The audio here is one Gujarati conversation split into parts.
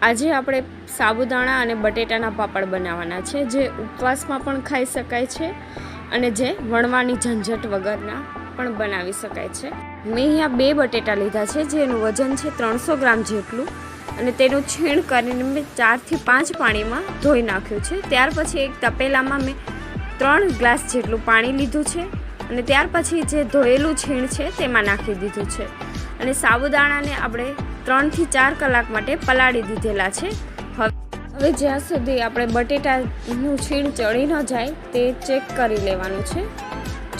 આજે આપણે સાબુદાણા અને બટેટાના પાપડ બનાવવાના છે, જે ઉપવાસમાં પણ ખાઈ શકાય છે અને જે વણવાની ઝંઝટ વગરના પણ બનાવી શકાય છે। મેં અહીંયા 2 બટેટા લીધા છે, જેનું વજન છે 300 ગ્રામ જેટલું, અને તેનું છીણ કરીને મેં 4 થી 5 પાણીમાં ધોઈ નાખ્યું છે। ત્યાર પછી એક તપેલામાં મેં 3 ગ્લાસ જેટલું પાણી લીધું છે અને ત્યાર પછી જે ધોયેલું છીણ છે તેમાં નાખી દીધું છે અને સાબુદાણાને આપણે 3 થી 4 કલાક માટે પલાળી દીધેલા છે। હવે જ્યાં સુધી આપણે બટેટાનું છીણ ચડી ન જાય તે ચેક કરી લેવાનું છે।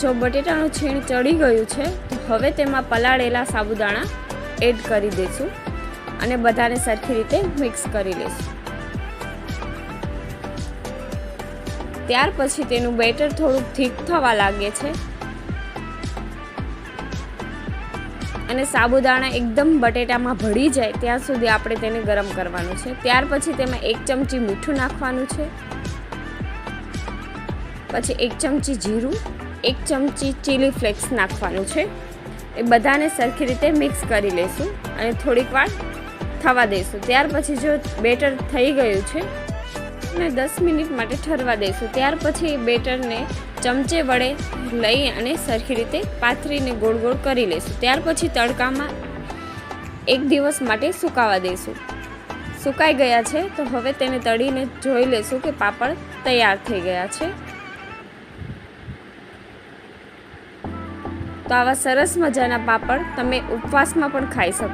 જો બટેટાનું છીણ ચડી ગયું છે તો હવે તેમાં પલાળેલા સાબુદાણા એડ કરી દઈશું અને બધાને સરખી રીતે મિક્સ કરી લઈશું। ત્યાર પછી તેનું બેટર થોડુંક થીક થવા લાગે છે અને સાબુદાણા એકદમ બટેટામાં ભળી જાય ત્યાં સુધી આપણે તેને ગરમ કરવાનું છે। ત્યાર પછી તેમાં 1 ચમચી મીઠું નાખવાનું છે, પછી 1 ચમચી જીરું, 1 ચમચી ચીલી ફ્લેક્સ નાખવાનું છે। એ બધાને સરખી રીતે મિક્સ કરી લઈશું અને થોડીક વાર થવા દઈશું। ત્યાર પછી જો બેટર થઈ ગયું છે અને 10 મિનિટ માટે ઠરવા દઈશું। ત્યાર પછી બેટરને ચમચે વડે લઈ અને સરખી રીતે પાથરીને ગોળ ગોળ કરી લઈશું। ત્યાર પછી તડકામાં 1 દિવસ માટે સુકાવા દઈશું। સુકાઈ ગયા છે તો હવે તેને તળીને જોઈ લઈશું કે પાપડ તૈયાર થઈ ગયા છે। તો આવા સરસ મજાના પાપડ તમે ઉપવાસમાં પણ ખાઈ શકો।